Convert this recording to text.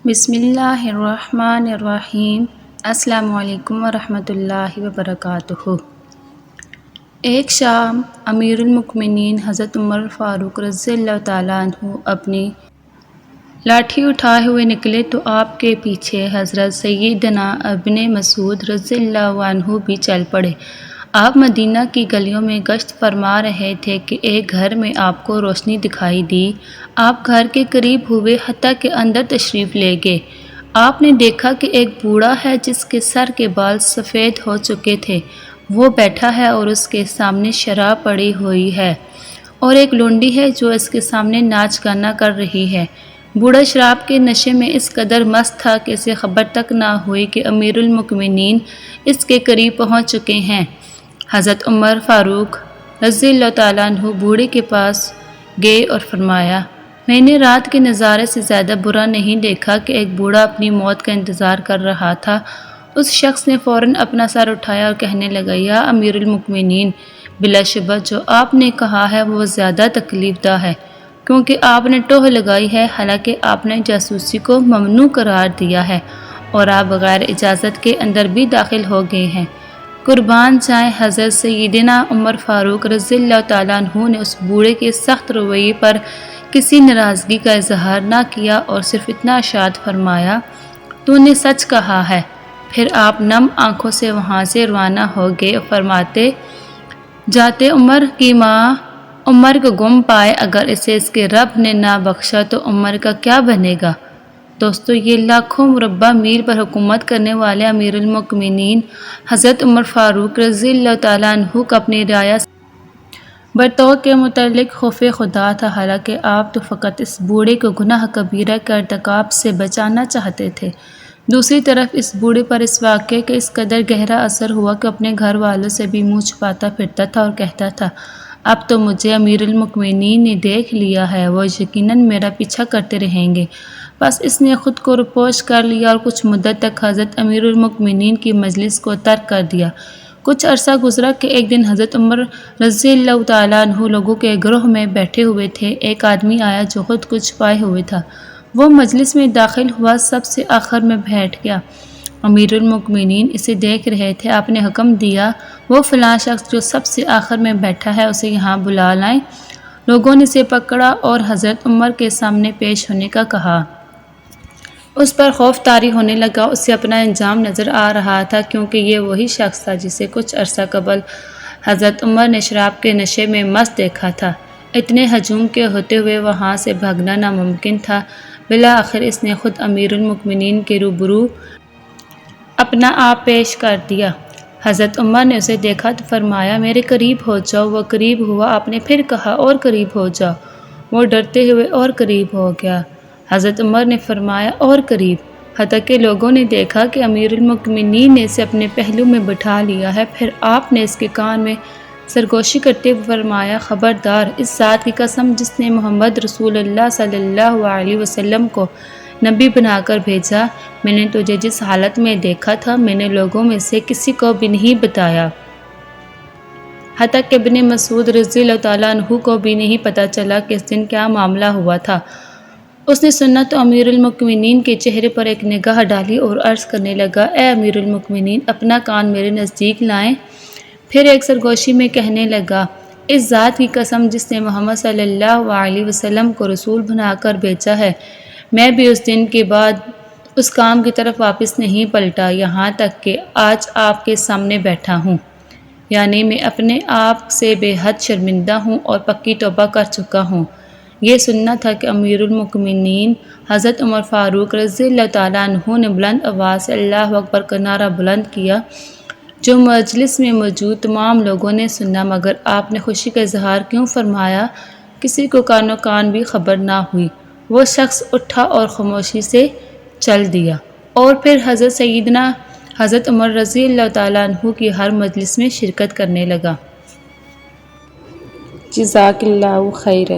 بسم اللہ الرحمن الرحیم۔ السلام علیکم ورحمۃ اللہ وبرکاتہ۔ ایک شام امیر المؤمنین حضرت عمر فاروق رضی اللہ تعالیٰ عنہ اپنی لاٹھی اٹھائے ہوئے نکلے تو آپ کے پیچھے حضرت سیدنا ابن مسعود رضی اللہ عنہ بھی چل پڑے۔ آپ مدینہ کی گلیوں میں گشت فرما رہے تھے کہ ایک گھر میں آپ کو روشنی دکھائی دی۔ آپ گھر کے قریب ہوئے حتیٰ کہ اندر تشریف لے گئے۔ آپ نے دیکھا کہ ایک بوڑھا ہے جس کے سر کے بال سفید ہو چکے تھے، وہ بیٹھا ہے اور اس کے سامنے شراب پڑی ہوئی ہے، اور ایک لونڈی ہے جو اس کے سامنے ناچ گانا کر رہی ہے۔ بوڑھا شراب کے نشے میں اس قدر مست تھا کہ اسے خبر تک نہ ہوئی کہ امیر المؤمنین اس کے قریب پہنچ چکے ہیں۔ حضرت عمر فاروق رضی اللہ تعالیٰ عنہ بوڑھے کے پاس گئے اور فرمایا، میں نے رات کے نظارے سے زیادہ برا نہیں دیکھا کہ ایک بوڑھا اپنی موت کا انتظار کر رہا تھا۔ اس شخص نے فوراً اپنا سر اٹھایا اور کہنے لگا، یا امیر المؤمنین، بلا شبہ جو آپ نے کہا ہے وہ زیادہ تکلیف دہ ہے، کیونکہ آپ نے ٹوہ لگائی ہے، حالانکہ آپ نے جاسوسی کو ممنوع قرار دیا ہے اور آپ بغیر اجازت کے اندر بھی داخل ہو گئے ہیں۔ قربان جائیں حضرت سیدنا عمر فاروق رضی اللہ تعالیٰ عنہ نے اس بوڑھے کے سخت رویے پر کسی ناراضگی کا اظہار نہ کیا اور صرف اتنا ارشاد فرمایا، تو نے سچ کہا ہے۔ پھر آپ نم آنکھوں سے وہاں سے روانہ ہو گئے اور فرماتے جاتے، عمر کی ماں عمر کو گم پائے، اگر اسے اس کے رب نے نہ بخشا تو عمر کا کیا بنے گا۔ دوستو، یہ لاکھوں مربع میل پر حکومت کرنے والے امیر المؤمنین حضرت عمر فاروق رضی اللہ تعالیٰ عنہ کا اپنی رعایا سے برتاؤ کے متعلق خوف خدا تھا، حالانکہ آپ تو فقط اس بوڑھے کو گناہ کبیرہ کے ارتکاب سے بچانا چاہتے تھے۔ دوسری طرف اس بوڑھے پر اس واقعے کا اس قدر گہرا اثر ہوا کہ اپنے گھر والوں سے بھی منہ چھپاتا پھرتا تھا اور کہتا تھا، اب تو مجھے امیر المؤمنین نے دیکھ لیا ہے، وہ یقیناً میرا پیچھا کرتے رہیں گے۔ بس اس نے خود کو روپوش کر لیا اور کچھ مدت تک حضرت امیر المؤمنین کی مجلس کو ترک کر دیا۔ کچھ عرصہ گزرا کہ ایک دن حضرت عمر رضی اللہ تعالیٰ عنہ لوگوں کے گروہ میں بیٹھے ہوئے تھے۔ ایک آدمی آیا جو خود کو چھپائے ہوئے تھا، وہ مجلس میں داخل ہوا، سب سے آخر میں بیٹھ گیا۔ امیر المؤمنین اسے دیکھ رہے تھے۔ آپ نے حکم دیا، وہ فلاں شخص جو سب سے آخر میں بیٹھا ہے اسے یہاں بلا لائیں۔ لوگوں نے اسے پکڑا اور حضرت عمر کے سامنے پیش ہونے کا کہا۔ اس پر خوف طاری ہونے لگا، اسے اپنا انجام نظر آ رہا تھا، کیونکہ یہ وہی شخص تھا جسے کچھ عرصہ قبل حضرت عمر نے شراب کے نشے میں مست دیکھا تھا۔ اتنے ہجوم کے ہوتے ہوئے وہاں سے بھاگنا ناممکن تھا۔ بالآخر اس نے خود امیر المؤمنین کے روبرو اپنا آپ پیش کر دیا۔ حضرت عمر نے اسے دیکھا تو فرمایا، میرے قریب ہو جاؤ۔ وہ قریب ہوا۔ آپ نے پھر کہا، اور قریب ہو جاؤ۔ وہ ڈرتے ہوئے اور قریب ہو گیا۔ حضرت عمر نے فرمایا، اور قریب، حتیٰ کہ لوگوں نے دیکھا کہ امیر المؤمنین نے اسے اپنے پہلو میں بٹھا لیا ہے۔ پھر آپ نے اس کے کان میں سرگوشی کرتے ہوئے فرمایا، خبردار، اس ذات کی قسم جس نے محمد رسول اللہ صلی اللہ علیہ وسلم کو نبی بنا کر بھیجا، میں نے تجھے جس حالت میں دیکھا تھا میں نے لوگوں میں سے کسی کو بھی نہیں بتایا، حتیٰ کہ ابن مسعود رضی اللہ تعالیٰ عنہ کو بھی نہیں پتہ چلا کہ اس دن کیا معاملہ ہوا تھا۔ اس نے سنا تو امیر المؤمنین کے چہرے پر ایک نگاہ ڈالی اور عرض کرنے لگا، اے امیر المؤمنین، اپنا کان میرے نزدیک لائیں۔ پھر ایک سرگوشی میں کہنے لگا، اس ذات کی قسم جس نے محمد صلی اللہ علیہ وسلم کو رسول بنا کر بھیجا ہے، میں بھی اس دن کے بعد اس کام کی طرف واپس نہیں پلٹا، یہاں تک کہ آج آپ کے سامنے بیٹھا ہوں۔ یعنی میں اپنے آپ سے بے حد شرمندہ ہوں اور پکی توبہ کر چکا ہوں۔ یہ سننا تھا کہ امیر المؤمنین حضرت عمر فاروق رضی اللہ تعالیٰ عنہ نے بلند آواز سے اللہ اکبر کا نعرہ بلند کیا، جو مجلس میں موجود تمام لوگوں نے سنا، مگر آپ نے خوشی کا اظہار کیوں فرمایا؟ کسی کو کانو کان بھی خبر نہ ہوئی۔ وہ شخص اٹھا اور خاموشی سے چل دیا، اور پھر حضرت سیدنا حضرت عمر رضی اللہ تعالیٰ عنہ کی ہر مجلس میں شرکت کرنے لگا۔ جزاک اللہ خیر۔